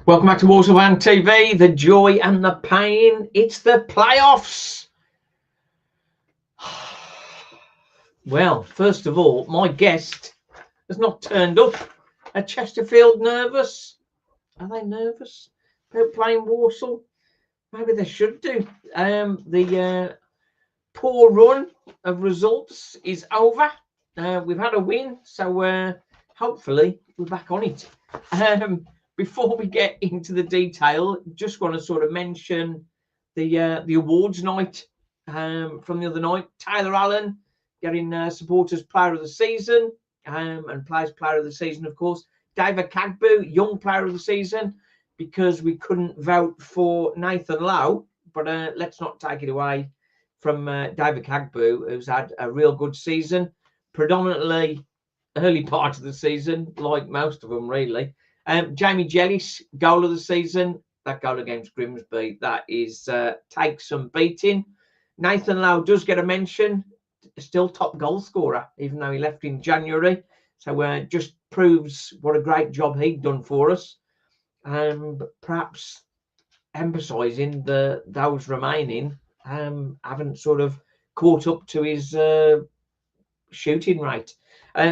Welcome back to Walsall TV, the joy and the pain. It's the playoffs. Well, first of all, my guest has not turned up. Are Chesterfield nervous? Are they nervous about playing Walsall? Maybe they should do. The poor run of results is over. We've had a win, so hopefully we're back on it. Before we get into the detail, just want to sort of mention the awards night from the other night. Taylor Allen getting Supporters Player of the Season and Players Player of the Season, of course. David Cagboo, Young Player of the Season, because we couldn't vote for Nathan Lowe. But let's not take it away from David Cagboo, who's had a real good season, predominantly early part of the season, like most of them, really. Jamie Jellis, goal of the season. That goal against Grimsby, that is takes some beating. Nathan Lowe does get a mention. Still top goal scorer, even though he left in January. So just proves what a great job he'd done for us. But perhaps emphasising those remaining haven't sort of caught up to his shooting rate.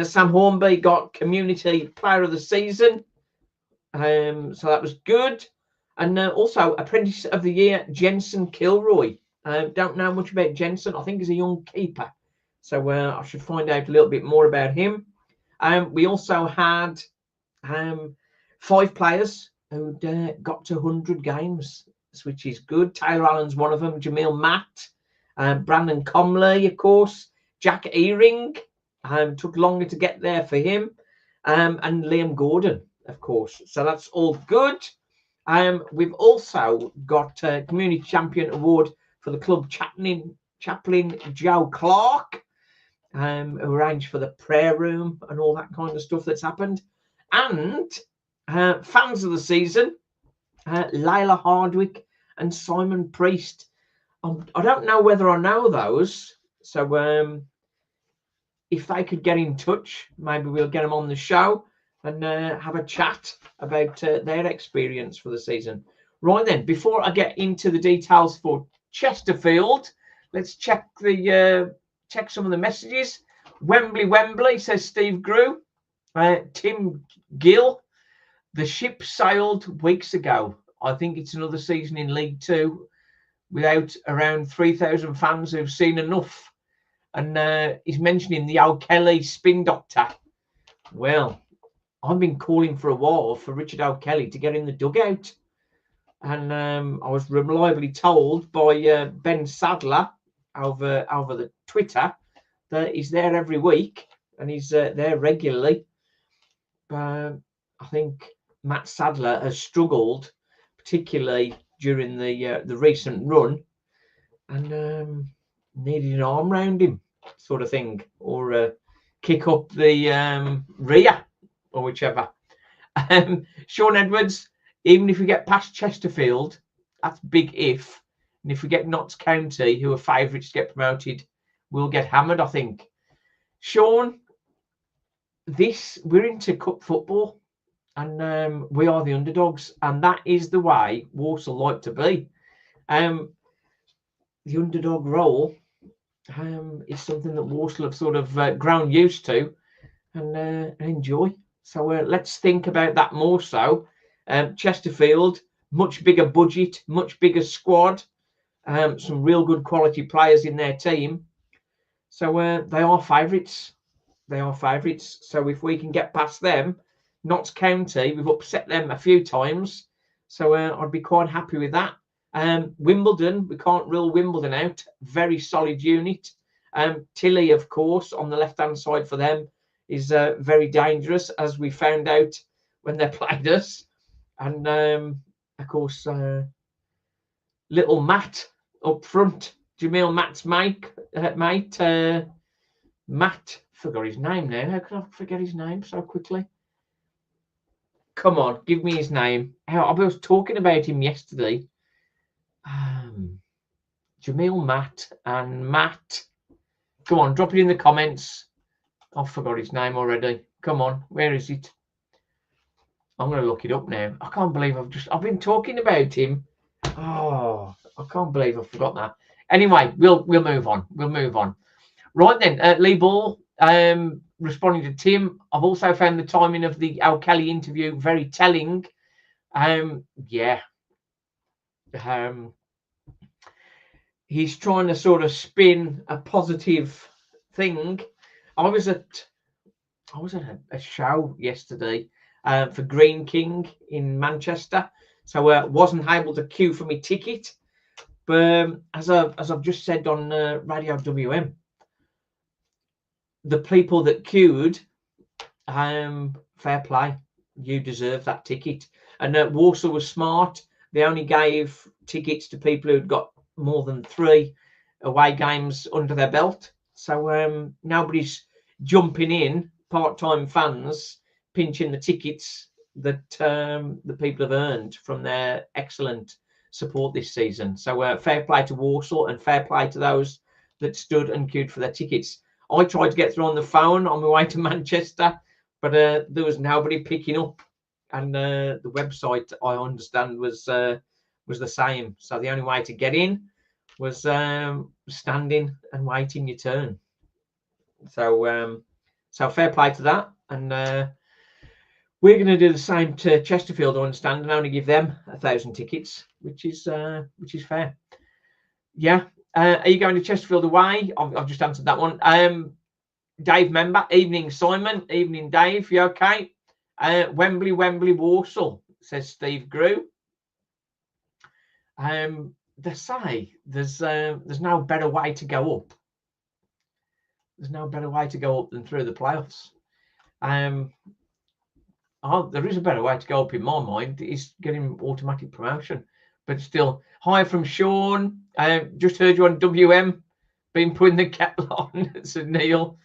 Sam Hornby got Community Player of the Season. So that was good. And also Apprentice of the Year, Jensen Kilroy. Don't know much about Jensen. I think he's a young keeper. So I should find out a little bit more about him. We also had 5 players who got to 100 games, which is good. Taylor Allen's one of them. Jamil Matt, Brandon Comley, of course. Jack Earing, took longer to get there for him. And Liam Gordon, of course. So that's all good. We've also got a Community Champion Award for the club chaplain Joe Clark, who arranged for the prayer room and all that kind of stuff that's happened. And fans of the season, Layla Hardwick and Simon Priest. I don't know whether I know those. So if they could get in touch, maybe we'll get them on the show and have a chat about their experience for the season. Right then, before I get into the details for Chesterfield, let's check some of the messages. Wembley, says Steve Grew. Tim Gill, the ship sailed weeks ago. I think it's another season in League Two without around 3,000 fans who've seen enough. And he's mentioning the O'Kelly spin doctor. Well, I've been calling for a while for Richard O'Kelly to get in the dugout. And I was reliably told by Ben Sadler over the Twitter that he's there every week and he's there regularly. I think Matt Sadler has struggled, particularly during the recent run, and needed an arm round him, sort of thing, or kick up the rear, or whichever. Sean Edwards, even if we get past Chesterfield, that's big if. And if we get Notts County, who are favourites to get promoted, we'll get hammered, I think. Sean, we're into cup football, and we are the underdogs, and that is the way Walsall like to be. The underdog role is something that Walsall have sort of grown used to and enjoy. So let's think about that more so. Chesterfield, much bigger budget, much bigger squad, some real good quality players in their team. So they are favourites. They are favourites. So if we can get past them, Notts County, we've upset them a few times. So I'd be quite happy with that. Wimbledon, we can't rule Wimbledon out. Very solid unit. Tilly, of course, on the left-hand side for them is very dangerous, as we found out when they played us. And, of course, little Matt up front, Jamil Matt's mate, Matt, forgot his name now. How could I forget his name so quickly? Come on, give me his name. I was talking about him yesterday. Jamil Matt and Matt. Come on, drop it in the comments. I forgot his name already. Come on, where is it? I'm going to look it up now. I can't believe I've been talking about him. Oh, I can't believe I forgot that. Anyway, we'll move on. We'll move on. Right then, Lee Ball, responding to Tim. I've also found the timing of the Al Kelly interview very telling. Yeah. He's trying to sort of spin a positive thing. I was at a show yesterday for Green King in Manchester, so wasn't able to queue for my ticket. But as I've just said on Radio WM, the people that queued, fair play, you deserve that ticket. And Walsall was smart. They only gave tickets to people who'd got more than 3 away games under their belt. So nobody's jumping in, part-time fans pinching the tickets that the people have earned from their excellent support this season. So fair play to Walsall and fair play to those that stood and queued for their tickets. I tried to get through on the phone on my way to Manchester, but there was nobody picking up, and the website, I understand, was the same. So the only way to get in was standing and waiting your turn. So fair play to that, and we're going to do the same to Chesterfield, I understand, and only give them 1,000 tickets, which is fair. Yeah. Are you going to Chesterfield away? I've just answered that one. Dave member, evening Simon, evening Dave, you okay? Wembley, Walsall, says Steve Grew. They say there's no better way to go up. There's no better way to go up than through the playoffs. There is a better way to go up in my mind. Is getting automatic promotion. But still, hi from Sean. Just heard you on WM. Been putting the kettle on, said Neil.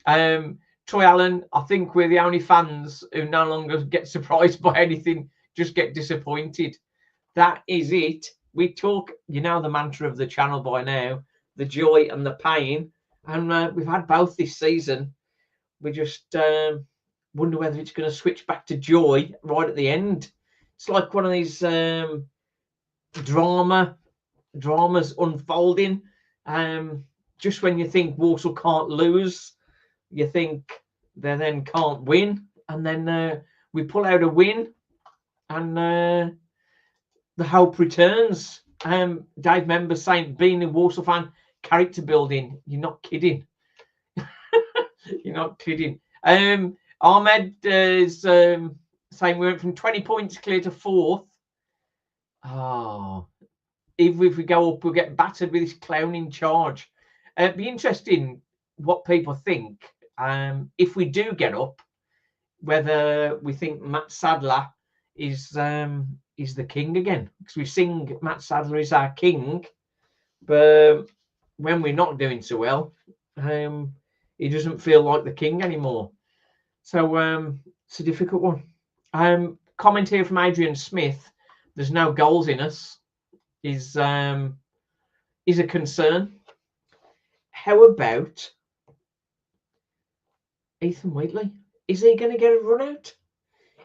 Troy Allen, I think we're the only fans who no longer get surprised by anything, just get disappointed. That is it. We talk, the mantra of the channel by now, the joy and the pain. And we've had both this season. We just wonder whether it's going to switch back to joy right at the end. It's like one of these dramas unfolding. Just when you think Walsall can't lose, you think they then can't win, and then we pull out a win, and the hope returns. Dave member saying, being a Walsall fan, character building. You're not kidding. You're not kidding. Ahmed is saying we went from 20 points clear to 4th. Oh, even if we go up, we'll get battered with this clowning charge. It'd be interesting what people think. If we do get up, whether we think Matt Sadler is the king again, because we sing Matt Sadler is our king, but when we're not doing so well, he doesn't feel like the king anymore. So it's a difficult one. Comment here from Adrian Smith. There's no goals in us. Is a concern. How about Ethan Wheatley? Is he going to get a run out?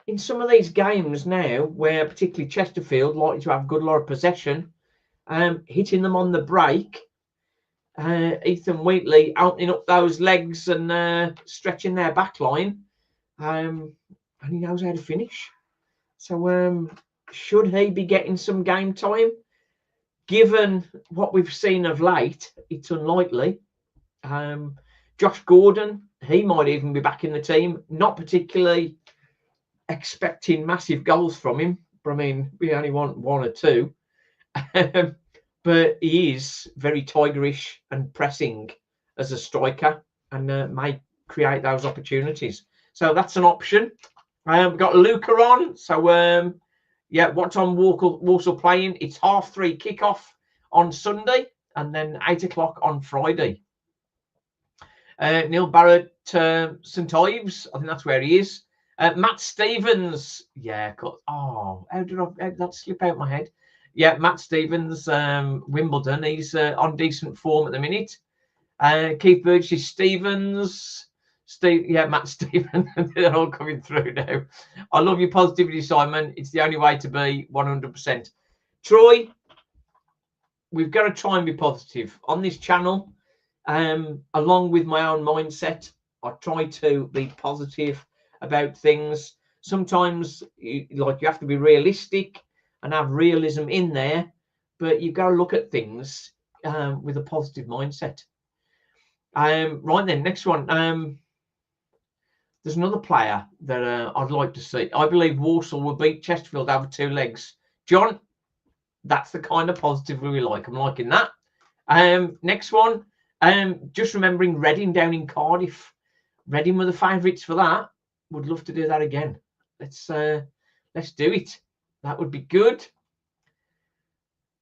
In some of these games now, where particularly Chesterfield likely to have good lot of possession, hitting them on the break, Ethan Wheatley opening up those legs and stretching their back line, and he knows how to finish. So should he be getting some game time? Given what we've seen of late, it's unlikely. Josh Gordon, he might even be back in the team. Not particularly expecting massive goals from him. But I mean, we only want 1 or 2. But he is very tigerish and pressing as a striker, and may create those opportunities. So that's an option. We've got Luca on. So yeah, what time Walsall playing? It's 3:30 kickoff on Sunday, and then 8 o'clock on Friday. Neil Barrett, St Ives, I think that's where he is. Matt Stevens, yeah. Oh, how did that slip out my head? Yeah, Matt Stevens, Wimbledon. He's on decent form at the minute. Keith Burgess is Stevens. Steve, yeah, Matt, Stephen, they're all coming through now. I love your positivity, Simon. It's the only way to be 100%. Troy, we've got to try and be positive on this channel. Along with my own mindset, I try to be positive about things. Sometimes you have to be realistic and have realism in there, but you've got to look at things with a positive mindset. Right then, next one. There's another player that I'd like to see. I believe Walsall will beat Chesterfield over 2 legs. John, that's the kind of positive we like. I'm liking that. Next one. Just remembering Reading down in Cardiff. Reading were the favourites for that. Would love to do that again. Let's do it. That would be good.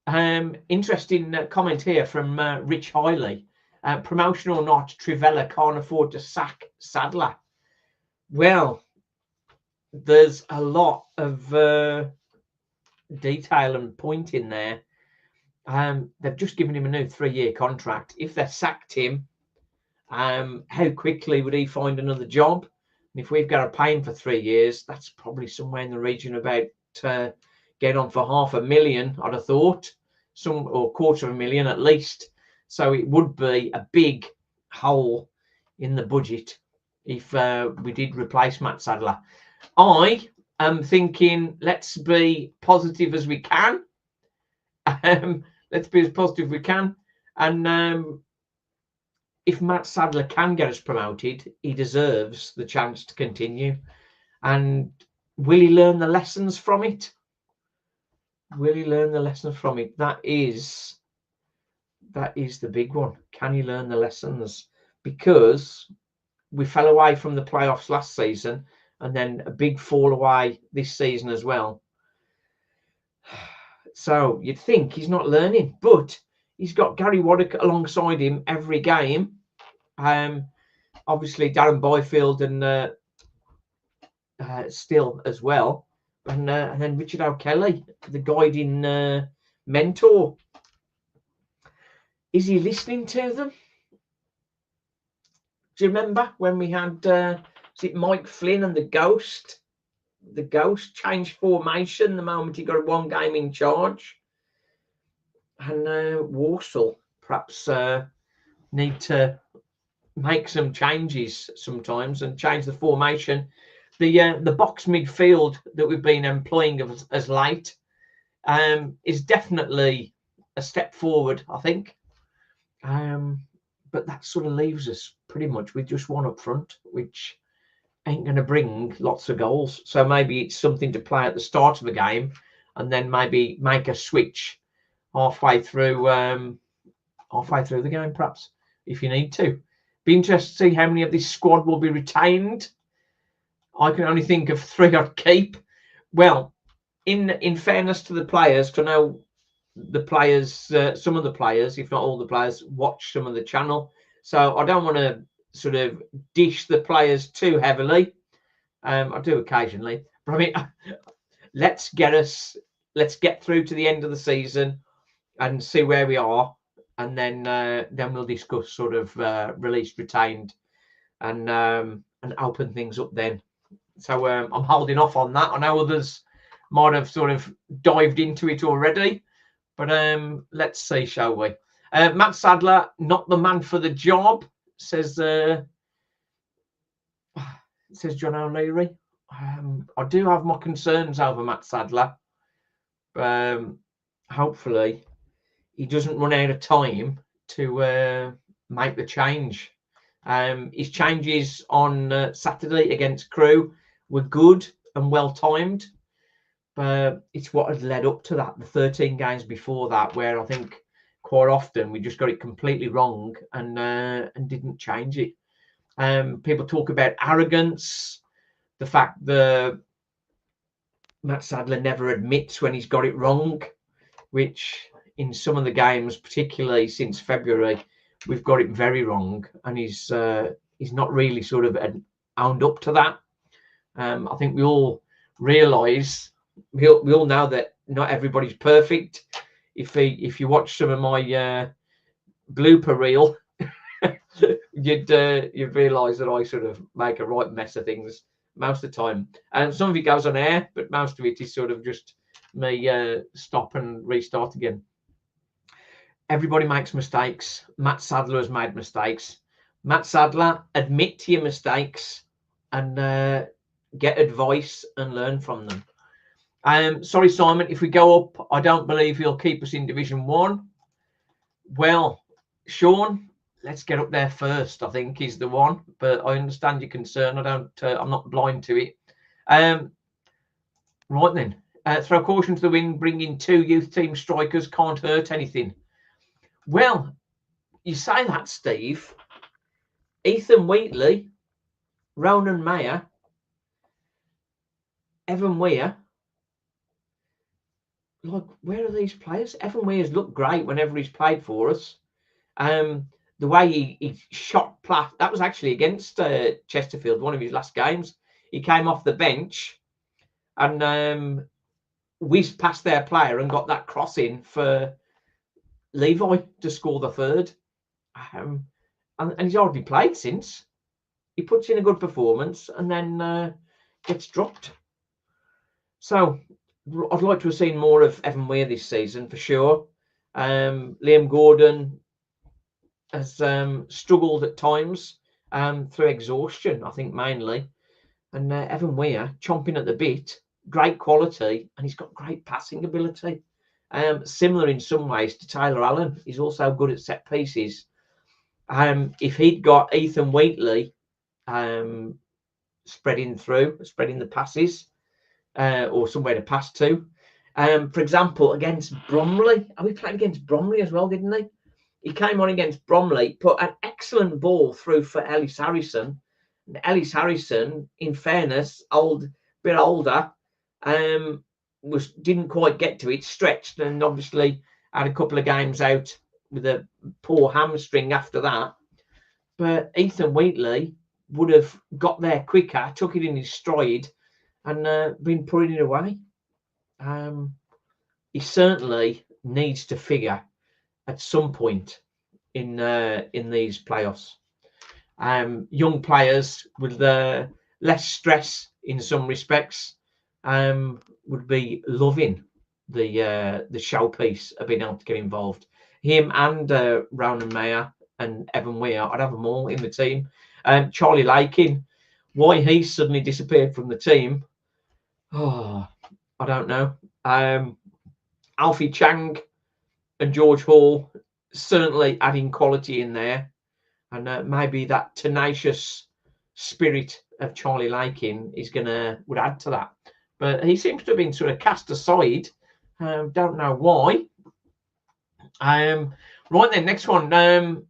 Interesting comment here from Rich Hiley. Promotion or not, Trivella can't afford to sack Sadler. Well, there's a lot of detail and point in there. They've just given him a new 3-year contract. If they sacked him, how quickly would he find another job? And if we've got to pay him for 3 years, that's probably somewhere in the region about get on for $500,000, I'd have thought, or $250,000 at least. So it would be a big hole in the budget if we did replace Matt Sadler. I am thinking let's be positive as we can. Let's be as positive as we can. And if Matt Sadler can get us promoted, he deserves the chance to continue. And will he learn the lessons from it? Will he learn the lessons from it? That is the big one. Can he learn the lessons? Because we fell away from the playoffs last season, and then a big fall away this season as well. So you'd think he's not learning, but he's got Gary Waddock alongside him every game. Obviously Darren Byfield and Still as well, and then Richard O'Kelly, the guiding mentor. Is he listening to them? Do you remember when we had was it Mike Flynn and the Ghost? The Ghost changed formation the moment he got 1 game in charge. And Walsall perhaps need to make some changes sometimes and change the formation. The box midfield that we've been employing as late is definitely a step forward, I think. But that sort of leaves us pretty much with just one up front, which ain't going to bring lots of goals. So maybe it's something to play at the start of the game and then maybe make a switch halfway through the game, perhaps, if you need to. Be interested to see how many of this squad will be retained. I can only think of 3 I'd keep. Well, in fairness to the players, to know the players, some of the players, if not all the players, watch some of the channel. So I don't want to sort of dish the players too heavily. I do occasionally, but I mean, let's get through to the end of the season and see where we are, and then we'll discuss sort of released, retained, and open things up then. So I'm holding off on that. I know others might have sort of dived into it already, but let's see, shall we? Matt Sadler, not the man for the job, says John O'Leary. I do have my concerns over Matt Sadler. Hopefully he doesn't run out of time to make the change. His changes on Saturday against Crewe were good and well timed, but it's what had led up to that, the 13 games before that, where I think quite often we just got it completely wrong and didn't change it. People talk about arrogance, the fact that Matt Sadler never admits when he's got it wrong, which in some of the games, particularly since February, we've got it very wrong, and he's not really sort of owned up to that. I think we all realise, we all know that not everybody's perfect. If you watch some of my blooper reel, you'd realise that I sort of make a right mess of things most of the time, and some of it goes on air, but most of it is sort of just me stop and restart again. Everybody makes mistakes. Matt Sadler has made mistakes. Matt Sadler, admit to your mistakes and get advice and learn from them. Sorry, Simon, if we go up, I don't believe he'll keep us in Division 1. Well, Sean, let's get up there first, I think is the one. But I understand your concern. I'm not blind to it. Right then. Throw caution to the wind, bringing 2 youth team strikers can't hurt anything. Well, you say that, Steve. Ethan Wheatley, Ronan Mayer, Evan Weir. Like, where are these players? Evan Weir's looked great whenever he's played for us. The way he shot plat, that was actually against Chesterfield, one of his last games. He came off the bench and whizzed past their player and got that cross in for Levi to score the third. And he's hardly played since. He puts in a good performance and then gets dropped. So I'd like to have seen more of Evan Weir this season for sure. Liam Gordon has struggled at times through exhaustion, I think mainly. And Evan Weir chomping at the bit, great quality, and he's got great passing ability. Similar in some ways to Taylor Allen. He's also good at set pieces. If he'd got Ethan Wheatley spreading the passes or somewhere to pass to. For example, against Bromley. We played against Bromley as well, didn't he? He came on against Bromley, put an excellent ball through for Ellis Harrison. And Ellis Harrison, in fairness, bit older, didn't quite get to it, stretched, and obviously had a couple of games out with a poor hamstring after that. But Ethan Wheatley would have got there quicker, took it in his stride, and been putting it away. He certainly needs to figure at some point in these playoffs. Young players with less stress in some respects would be loving the showpiece of being able to get involved. Him and Ronan Mayer and Evan Weir, I'd have them all in the team. Charlie Lakin, why he suddenly disappeared from the team, I don't know. Alfie Chang and George Hall certainly adding quality in there, and maybe that tenacious spirit of Charlie Lakin would add to that. But he seems to have been sort of cast aside. Don't know why. Right then, next one.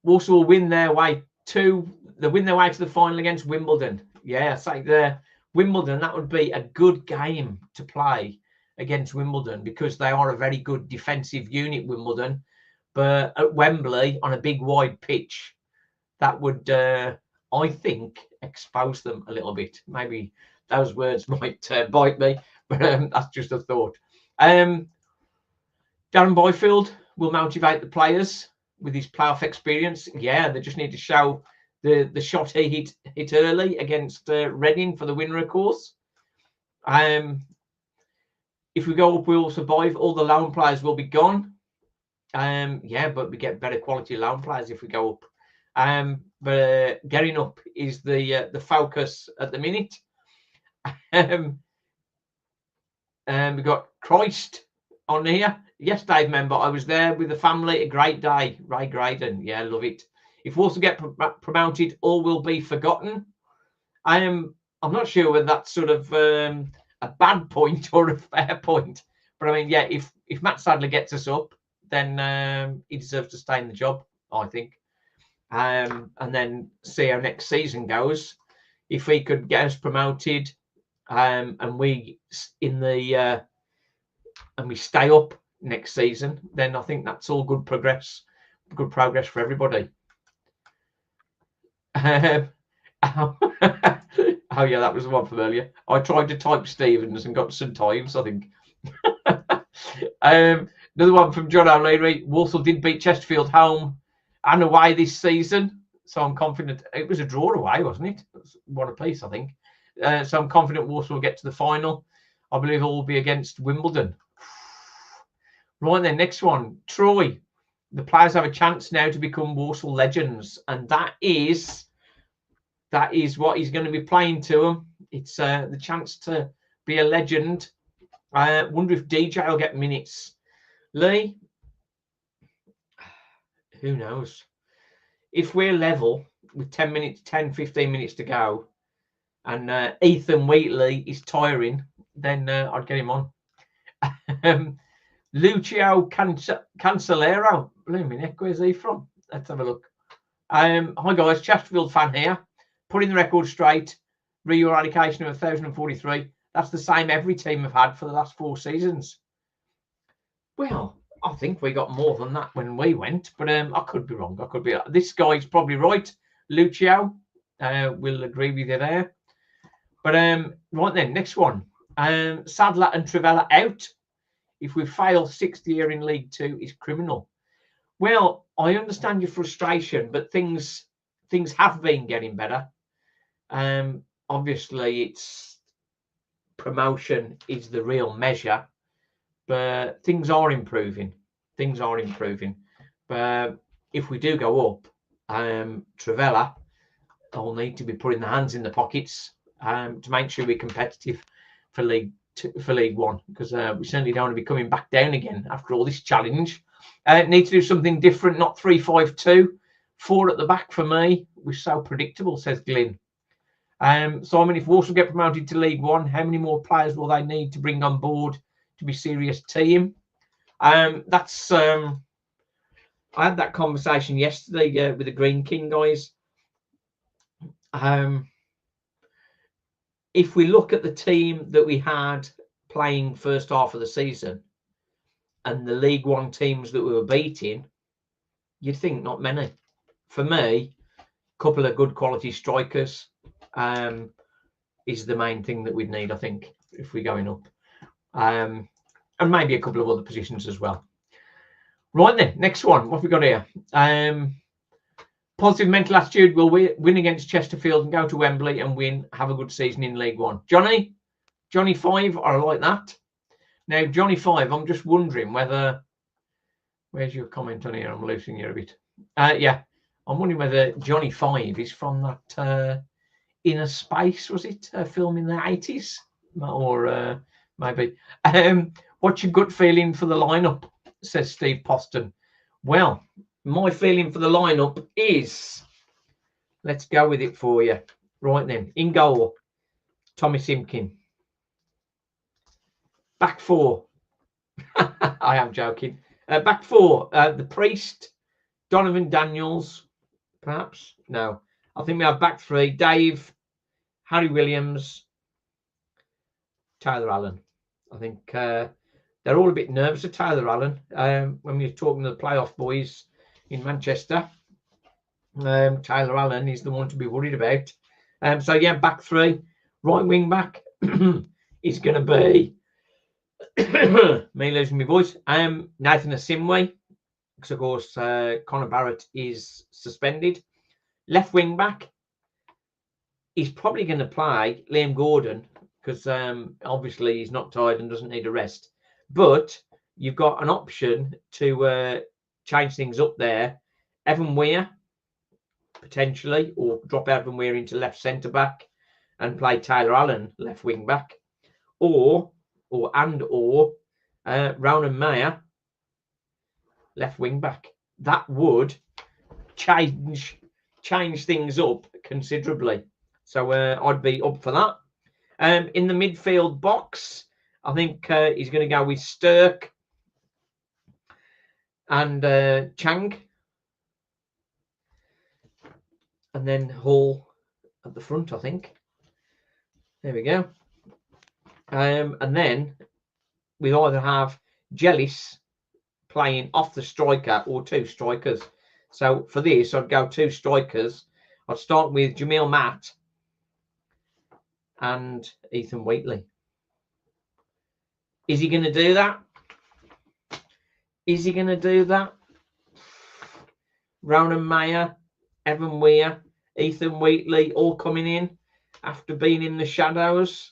Walsall win their way to the final against Wimbledon. Yeah, I say there, Wimbledon, that would be a good game to play against Wimbledon because they are a very good defensive unit, Wimbledon. But at Wembley on a big wide pitch, that would, I think, expose them a little bit. Maybe those words might bite me, but that's just a thought. Darren Byfield will motivate the players with his playoff experience. Yeah, they just need to show the shot he hit early against Reading for the winner, of course. If we go up, we will survive. All the loan players will be gone. Yeah, but we get better quality loan players if we go up. But getting up is the focus at the minute. We got Christ on here. Yes, Dave, member. I was there with the family. A great day. Ray Graydon. Yeah, love it. If Walsall get promoted, all will be forgotten. I'm not sure whether that's sort of a bad point or a fair point. But I mean, yeah, if Matt Sadler gets us up, then he deserves to stay in the job, I think. And then see how next season goes. If we could get us promoted, and we stay up next season, then I think that's all good progress for everybody. Oh yeah, that was the one from earlier. I tried to type Stevens and got some times, I think. Another one from John O'Leary. Walsall did beat Chesterfield home and away this season. So I'm confident. It was a draw away, wasn't it? It was 1 apiece, I think. So I'm confident Walsall will get to the final. I believe it will be against Wimbledon. Right then, next one, Troy. The players have a chance now to become Walsall legends, and that is what he's going to be playing to them. It's the chance to be a legend. I wonder if DJ will get minutes. Lee, who knows? If we're level with 10, 15 minutes to go, and Ethan Wheatley is tiring, then I'd get him on. Lucio Cancellero. Blooming heck, where's he from? Let's have a look. Hi guys, Chesterfield fan here. Putting the record straight. Re-eradication of 1,043. That's the same every team have had for the last 4 seasons. Well, I think we got more than that when we went, but I could be wrong. I could be. This guy's probably right. Lucio will agree with you there. But right then, next one. Sadler and Trivella out. If we fail 6th year in League 2, is criminal. Well, I understand your frustration, but things have been getting better. Obviously, it's promotion is the real measure, but things are improving. But if we do go up, Trivella will need to be putting the hands in the pockets to make sure we're competitive for League 1, because we certainly don't want to be coming back down again after all this challenge. Need to do something different, not 3-5-2. 4 at the back for me. We're so predictable, says Glyn. Simon, if Walsall get promoted to League 1, how many more players will they need to bring on board to be a serious team? That's I had that conversation yesterday with the Green King guys. If we look at the team that we had playing first half of the season and the League 1 teams that we were beating, you'd think not many. For me, a couple of good quality strikers is the main thing that we'd need, I think, if we're going up. And maybe a couple of other positions as well. Right then, next one. What have we got here? Positive mental attitude. Will win against Chesterfield and go to Wembley and win. Have a good season in League 1. Johnny 5, I like that. Now, Johnny 5, I'm just wondering whether... Where's your comment on here? I'm losing you a bit. Yeah, I'm wondering whether Johnny 5 is from that Inner Space, was it? Film in the 80s? Or maybe. What's your gut feeling for the lineup? Says Steve Poston. Well, my feeling for the lineup is, let's go with it for you. Right then, in goal, Tommy Simkin. Back 4. I am joking. Back 4, the Priest, Donovan Daniels, perhaps. No, I think we have back 3, Dave, Harry Williams, Tyler Allen. I think they're all a bit nervous of Tyler Allen when we were talking to the playoff boys in Manchester. Tyler Allen is the one to be worried about. So yeah, back 3, right wing back is going to be me losing my voice. Nathan Asimwe, because of course Connor Barrett is suspended. Left wing back, he's probably going to play Liam Gordon because obviously he's not tired and doesn't need a rest. But you've got an option to change things up there. Evan Weir, potentially, or drop Evan Weir into left centre back and play Tyler Allen left wing back, or Ronan Mayer left wing back. That would change things up considerably. So I'd be up for that. In the midfield box, I think he's going to go with Stirk and Chang, and then Hall at the front, I think. There we go. And then we'll either have Jellis playing off the striker or 2 strikers. So for this, I'd go 2 strikers. I'd start with Jamil Matt and Ethan Wheatley. Is he going to do that? Ronan Mayer, Evan Weir, Ethan Wheatley, all coming in after being in the shadows.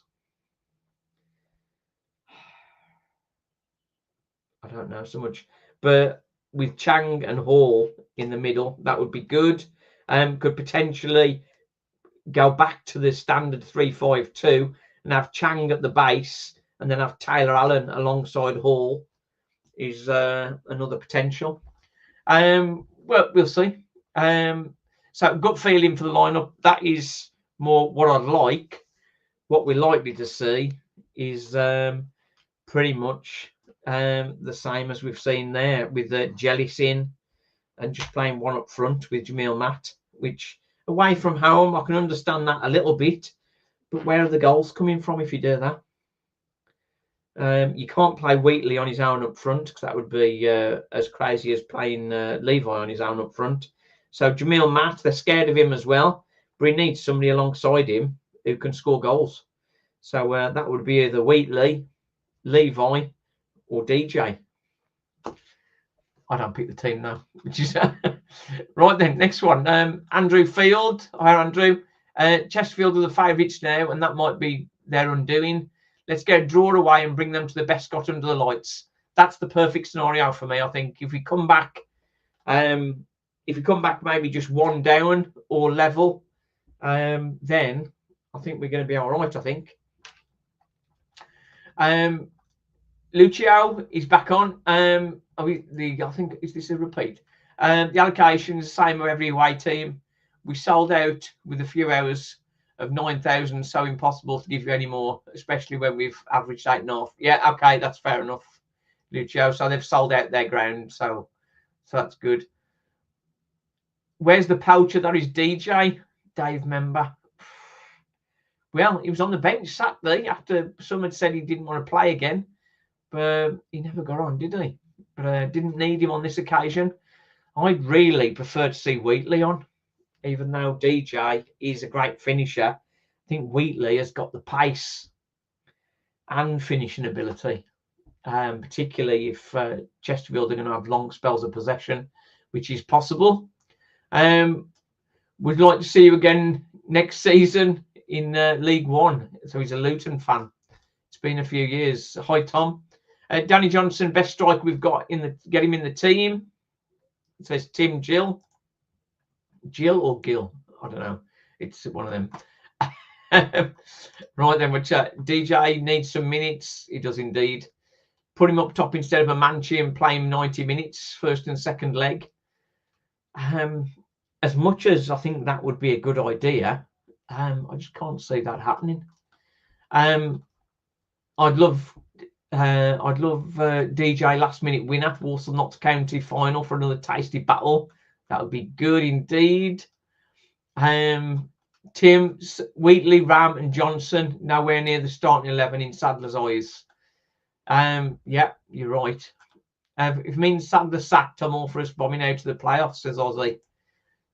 I don't know so much, but with Chang and Hall in the middle, that would be good. Could potentially go back to the standard 3-5-2 and have Chang at the base and then have Taylor Allen alongside Hall is another potential. Well, we'll see. So gut feeling for the lineup. That is more what I'd like. What we're likely to see is pretty much the same as we've seen there with Jellis in and just playing one up front with Jamil Matt, which away from home, I can understand that a little bit, but where are the goals coming from if you do that? You can't play Wheatley on his own up front because that would be as crazy as playing Levi on his own up front. So Jamil Matt, they're scared of him as well, but he needs somebody alongside him who can score goals. So that would be either Wheatley, Levi, or DJ. I don't pick the team now, which is right then. Next one, Andrew Field. Hi, Andrew. Chesterfield are the favourites now, and that might be their undoing. Let's get a draw away and bring them to the best Scot under the lights. That's the perfect scenario for me. I think if we come back, maybe just one down or level, then I think we're going to be all right. I think. Lucio is back on. I think is this a repeat? The allocation is the same of every away team. We sold out with a few hours of 9,000, so impossible to give you any more, especially when we've averaged 8.5. Yeah, okay, that's fair enough, Lucio. So they've sold out their ground, so that's good. Where's the poacher? That is DJ, Dave member. Well, he was on the bench Saturday after someone said he didn't want to play again, but he never got on, did he? But didn't need him on this occasion. I'd really prefer to see Wheatley on, even though DJ is a great finisher. I think Wheatley has got the pace and finishing ability, particularly if Chesterfield are going to have long spells of possession, which is possible. We'd like to see you again next season in League One. So he's a Luton fan. It's been a few years. Hi, Tom. Danny Johnson, best striker we've got get him in the team. It says Tim Gill or Gill. I don't know. It's one of them. Right then, which DJ needs some minutes. He does indeed. Put him up top instead of a Manchi and play him 90 minutes, first and second leg. As much as I think that would be a good idea, I just can't see that happening. I'd love DJ last minute winner, Walsall Notts County final for another tasty battle. That would be good indeed. Tim, Wheatley, Ram, and Johnson nowhere near the starting 11 in Sadler's eyes. Yeah, you're right. If it means Sadler sacked, I'm all for us bombing out to the playoffs, says Ozzy.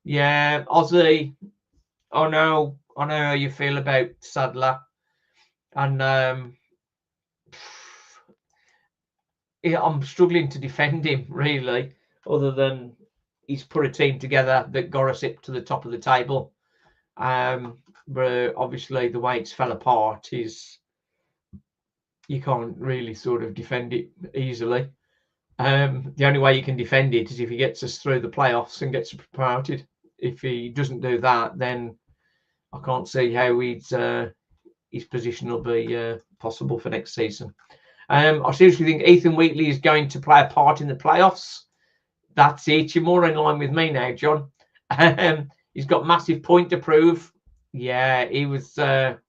Yeah, Ozzy. I know how you feel about Sadler, and I'm struggling to defend him really, other than he's put a team together that got us up to the top of the table. But obviously the way it's fell apart is you can't really sort of defend it easily. The only way you can defend it is if he gets us through the playoffs and gets promoted. If he doesn't do that, then I can't see how his position will be possible for next season. I seriously think Ethan Wheatley is going to play a part in the playoffs. That's it. You're more in line with me now, John. He's got massive point to prove. Yeah, he was. That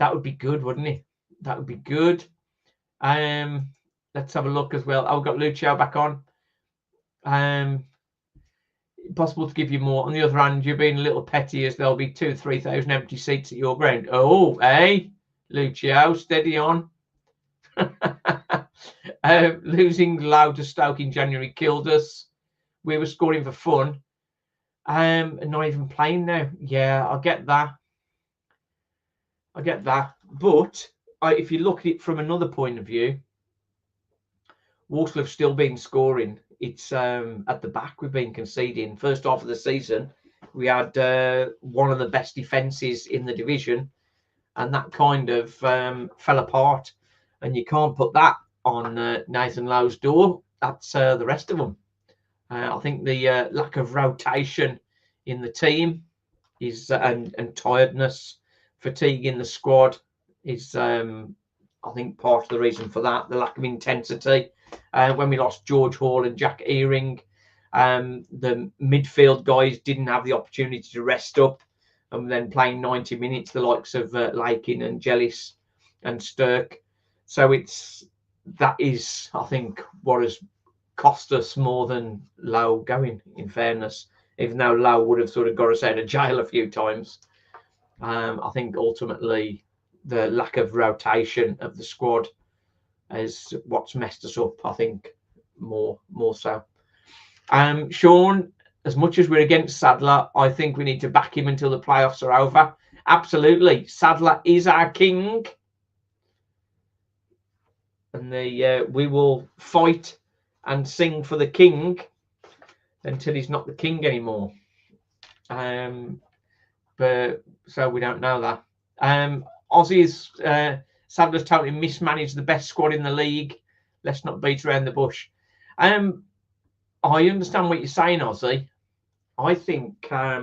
would be good, wouldn't it? That would be good. Let's have a look as well. I've got Lucio back on. Possible to give you more. On the other hand, you're being a little petty as there'll be 2,000-3,000 empty seats at your ground. Oh, hey, Lucio, steady on. Losing loud to Stoke in January killed us. We were scoring for fun. And not even playing now. Yeah, I get that. But if you look at it from another point of view, Walsall have still been scoring it's at the back we've been conceding. First half of the season, we had one of the best defences in the division, and that kind of fell apart. And you can't put that on Nathan Lowe's door. That's the rest of them. I think the lack of rotation in the team is and tiredness, fatigue in the squad is I think part of the reason for that. The lack of intensity. When we lost George Hall and Jack Earing, the midfield guys didn't have the opportunity to rest up, and then playing 90 minutes, the likes of Lakin and Jellis and Sturk. So that is, I think, what has cost us more than Lowe going, in fairness, even though Lowe would have sort of got us out of jail a few times. I think ultimately the lack of rotation of the squad is what's messed us up, I think, more so. Sean, as much as we're against Sadler, I think we need to back him until the playoffs are over. Absolutely. Sadler is our king. And we will fight and sing for the king until he's not the king anymore. But so we don't know that. Aussies, Sadler's totally mismanaged the best squad in the league. Let's not beat around the bush. I understand what you're saying, Aussie. I think I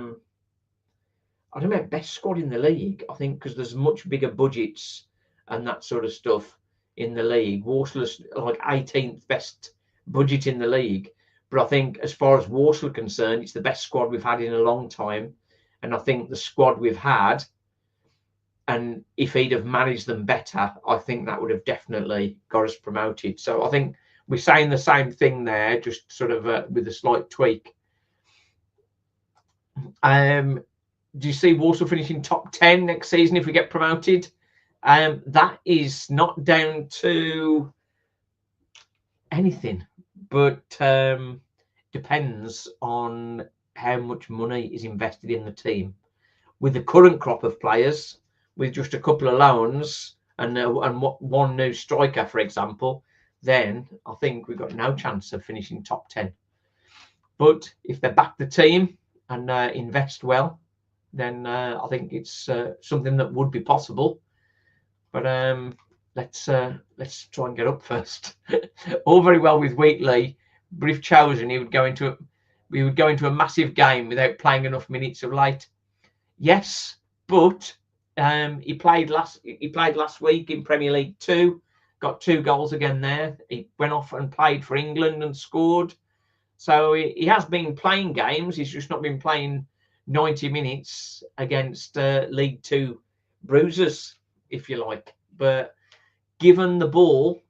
don't know, best squad in the league. I think because there's much bigger budgets and that sort of stuff in the league. Walsall's like 18th best budget in the league. But I think as far as Walsall are concerned, it's the best squad we've had in a long time. And I think the squad we've had, and if he'd have managed them better, I think that would have definitely got us promoted. So I think we're saying the same thing there, just sort of with a slight tweak. Do you see Walsall finishing top 10 next season if we get promoted? That is not down to anything, but depends on how much money is invested in the team. With the current crop of players, with just a couple of loans and one new striker, for example, then I think we've got no chance of finishing top 10. But if they back the team and invest well, then I think it's something that would be possible. But let's try and get up first. All very well with Wheatley, but if chosen, we would go into a massive game without playing enough minutes of late. Yes, but he played last week in Premier League 2, got 2 goals again there. He went off and played for England and scored. So he has been playing games. He's just not been playing 90 minutes against League 2 bruisers, if you like. But given the ball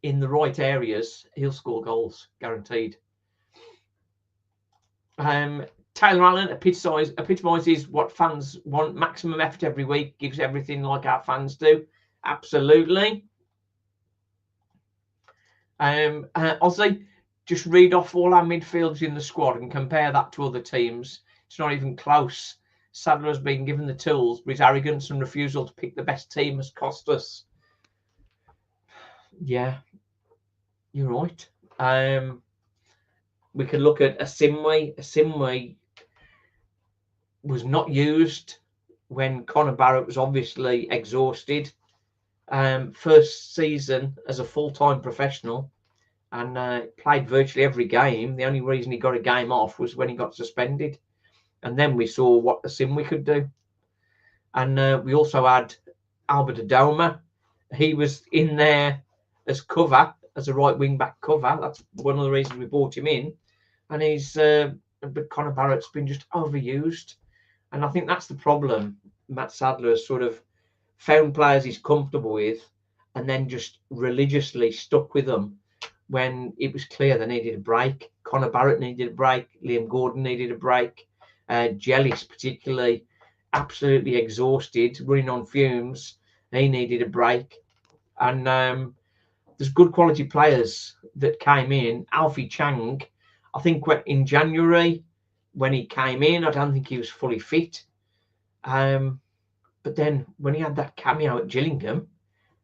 in the right areas, he'll score goals, guaranteed. Taylor Allen epitomises what fans want: maximum effort every week, gives everything like our fans do. Absolutely. Aussie, just read off all our midfielders in the squad and compare that to other teams. It's not even close. Sadler has been given the tools, but his arrogance and refusal to pick the best team has cost us. Yeah, you're right. We could look at Asimwe. Asimwe was not used when Conor Barrett was obviously exhausted. First season as a full-time professional, and played virtually every game. The only reason he got a game off was when he got suspended. And then we saw what Asimwe could do. And we also had Albert Adoma. He was in there as cover, as a right wing back cover. That's one of the reasons we brought him in. And but Conor Barrett's been just overused. And I think that's the problem. Matt Sadler has sort of found players he's comfortable with and then just religiously stuck with them when it was clear they needed a break. Conor Barrett needed a break. Liam Gordon needed a break. Jellis particularly, absolutely exhausted, running on fumes. He needed a break. And there's good quality players that came in. Alfie Chang, I think in January when he came in, I don't think he was fully fit. But then when he had that cameo at Gillingham,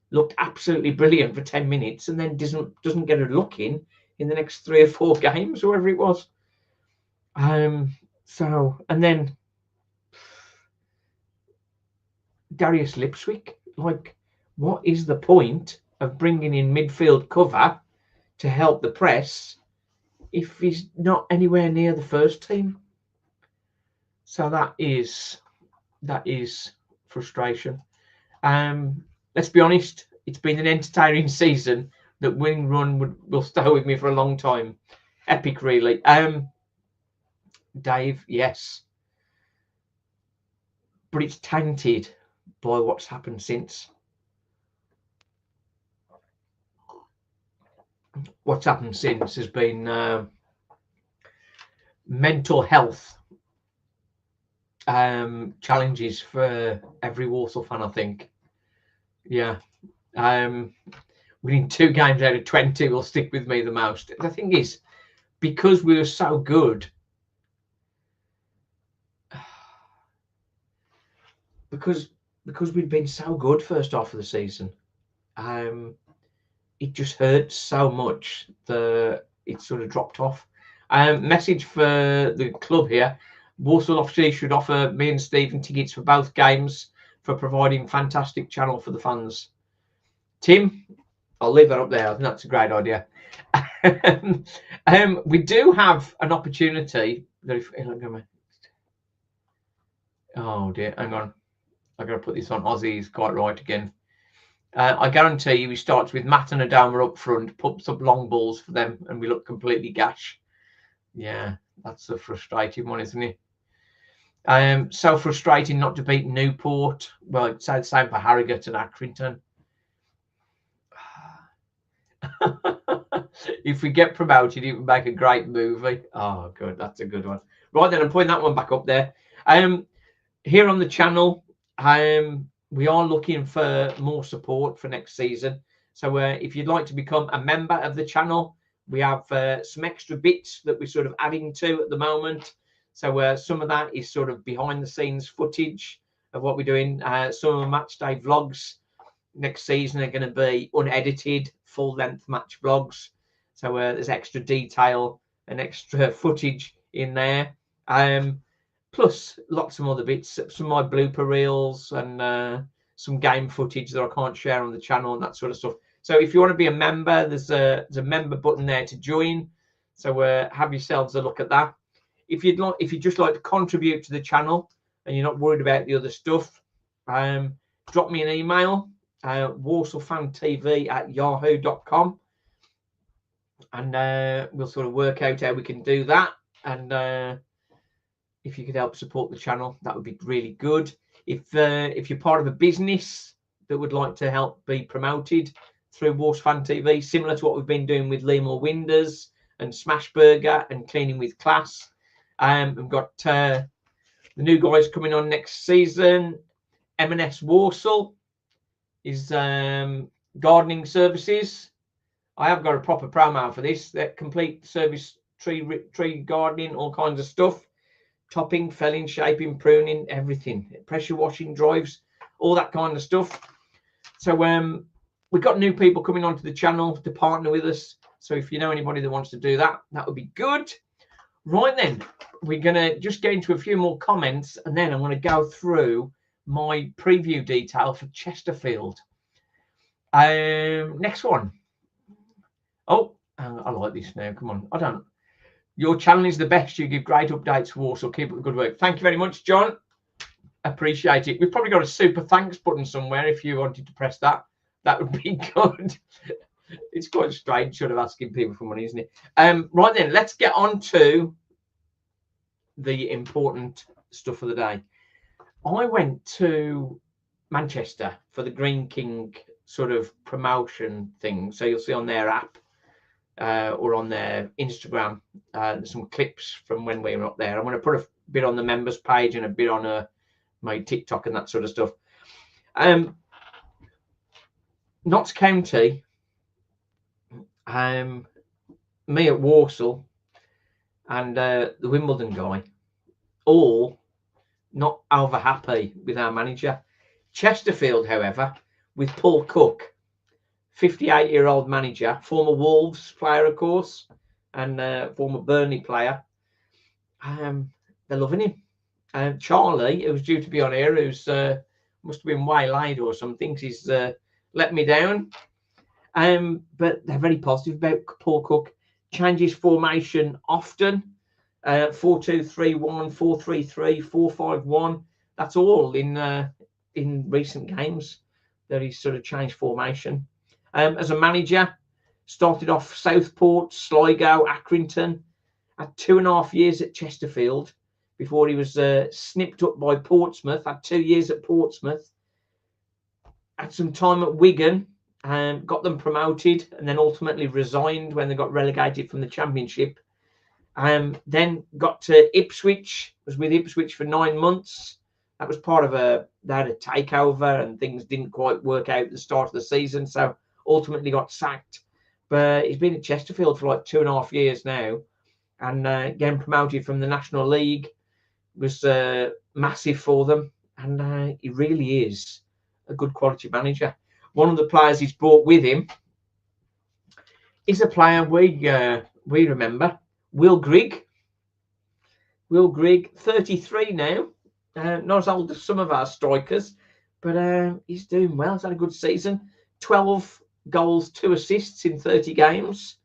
looked absolutely brilliant for 10 minutes and then doesn't get a look in in the next 3 or 4 games, whoever it was. So, and then Darius Lipswick, like, what is the point of bringing in midfield cover to help the press if he's not anywhere near the first team? So that is frustration. Let's be honest, it's been an entertaining season. That winning run will stay with me for a long time. Epic, really. Dave, yes, but it's tainted by what's happened since. What's happened since has been mental health challenges for every Walsall fan, I think. Yeah. Winning 2 games out of 20 will stick with me the most. The thing is, because we were so good, because we'd been so good first half of the season, it just hurts so much that it sort of dropped off. Message for the club here: Walsall obviously should offer me and Stephen tickets for both games for providing fantastic channel for the fans. Tim, I'll leave that up there. I think that's a great idea. We do have an opportunity. Oh dear, hang on. I've got to put this on Aussie. He's quite right again. I guarantee you he starts with Matt and Adama up front, puts up long balls for them, and we look completely gash. Yeah, that's a frustrating one, isn't it? So frustrating not to beat Newport. Well, it's the same for Harrogate and Accrington. If we get promoted, it would make a great movie. Oh, good. That's a good one. Right then, I'm putting that one back up there. Here on the channel, we are looking for more support for next season. So if you'd like to become a member of the channel, we have some extra bits that we're sort of adding to at the moment. So some of that is sort of behind the scenes footage of what we're doing. Some of the match day vlogs next season are going to be unedited, full-length match vlogs. So there's extra detail and extra footage in there. Plus lots of other bits, some of my blooper reels and some game footage that I can't share on the channel and that sort of stuff. So if you want to be a member, there's a member button there to join. So have yourselves a look at that. If you'd just like to contribute to the channel and you're not worried about the other stuff, drop me an email, walsallfantv@yahoo.com, and we'll sort of work out how we can do that. And if you could help support the channel, that would be really good. If you're part of a business that would like to help be promoted through Walsall Fan TV, similar to what we've been doing with Lemore Winders and Smash Burger and Cleaning with Class, we've got the new guys coming on next season. M&S Walsall is gardening services. I have got a proper promo for this. That complete service, tree gardening, all kinds of stuff. Topping, felling, shaping, pruning, everything. Pressure washing drives, all that kind of stuff. So we've got new people coming onto the channel to partner with us. So if you know anybody that wants to do that, that would be good. Right then, we're going to just get into a few more comments, and then I'm going to go through my preview detail for Chesterfield. Next one. Oh, I like this now. Come on. Your channel is the best. You give great updates for Walsall. Keep up the good work. Thank you very much, John. Appreciate it. We've probably got a super thanks button somewhere if you wanted to press that. That would be good. It's quite strange sort of asking people for money, isn't it? Right then, let's get on to the important stuff for the day. I went to Manchester for the Green King sort of promotion thing. So you'll see on their app or on their Instagram some clips from when we were up there. I'm going to put a bit on the members page and a bit on my TikTok and that sort of stuff. Notts County, me at Walsall, and the Wimbledon guy, all not over happy with our manager. Chesterfield, however, with Paul Cook, 58-year-old manager, former Wolves player, of course, and former Burnley player. They're loving him. Charlie, who was due to be on here, who's must have been waylaid or something, he's let me down. But they're very positive about Paul Cook. Changes formation often. 4-2-3-1, 4-3-3, 4-5-1. That's all in recent games that he's sort of changed formation. As a manager, started off Southport, Sligo, Accrington. Had 2.5 years at Chesterfield before he was snipped up by Portsmouth. Had 2 years at Portsmouth. Had some time at Wigan. Got them promoted and then ultimately resigned when they got relegated from the Championship. Then got to Ipswich, was with Ipswich for 9 months. That was part of they had a takeover and things didn't quite work out at the start of the season, so ultimately got sacked. But he's been at Chesterfield for like 2.5 years now, and getting promoted from the National League was massive for them, and he really is a good quality manager. One of the players he's brought with him is a player we remember, Will Grigg. Will Grigg, 33 now, not as old as some of our strikers, but he's doing well. He's had a good season. 12 goals, 2 assists in 30 games.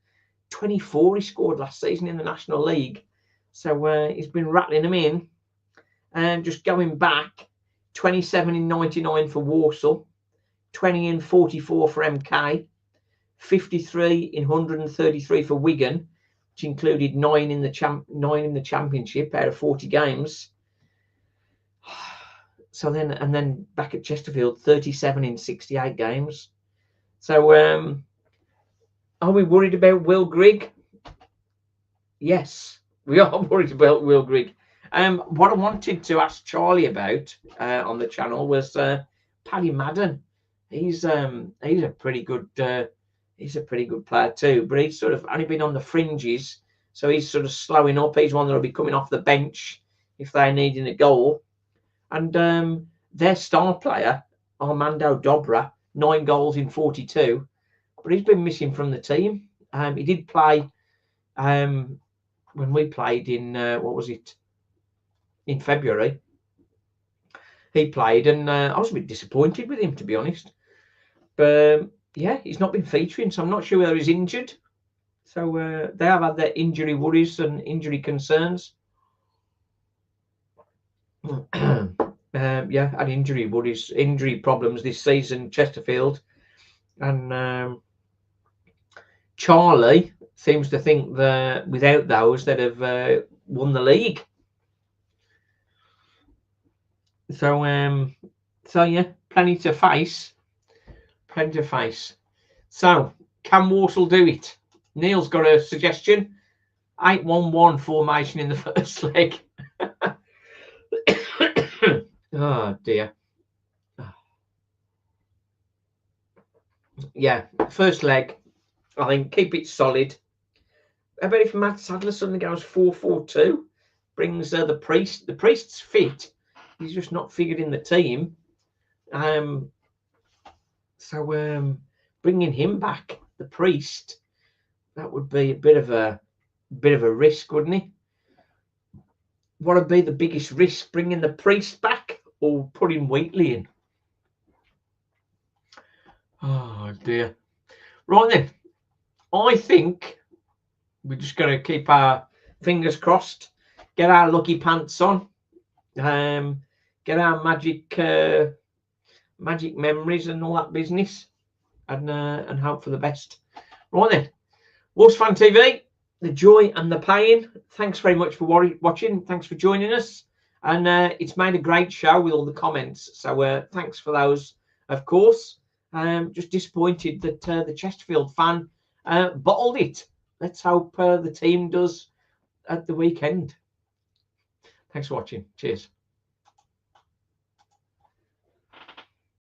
24 he scored last season in the National League. So he's been rattling them in. And just going back, 27 in 99 for Walsall, 20 in 44 for MK, 53 in 133 for Wigan, which included 9 in the Championship out of 40 games. So then back at Chesterfield, 37 in 68 games. So are we worried about Will Grigg? Yes, we are worried about Will Grigg. What I wanted to ask Charlie about on the channel was Paddy Madden. He's a pretty good player too, but he's sort of only been on the fringes, so he's sort of slowing up. He's one that'll be coming off the bench if they're needing a goal. And their star player, Armando Dobra, 9 goals in 42, but he's been missing from the team. He did play when we played in in February. He played, and I was a bit disappointed with him, to be honest. But yeah, he's not been featuring, so I'm not sure whether he's injured. So they have had their injury worries and injury concerns. Yeah, had injury worries, injury problems this season, Chesterfield. And Charlie seems to think that without those, they'd have won the league. So yeah, plenty to face. So can Walsall do it? Neil's got a suggestion: 8-1-1 formation in the first leg. Oh dear. Yeah, first leg, I think keep it solid. I bet if Matt Sadler suddenly goes 4-4-2, brings the priest. The priest's fit. He's just not figured in the team. So bringing him back, the priest, that would be a bit of a risk, wouldn't it? What would be the biggest risk, bringing the priest back or putting Wheatley in? Oh dear. Right then, I think we're just going to keep our fingers crossed, get our lucky pants on, get our magic memories and all that business, and hope for the best. Right then, Wolves Fan TV, the joy and the pain. Thanks very much for watching. Thanks for joining us, and it's made a great show with all the comments. So thanks for those, of course. Just disappointed that the Chesterfield fan bottled it. Let's hope the team does at the weekend. Thanks for watching. Cheers.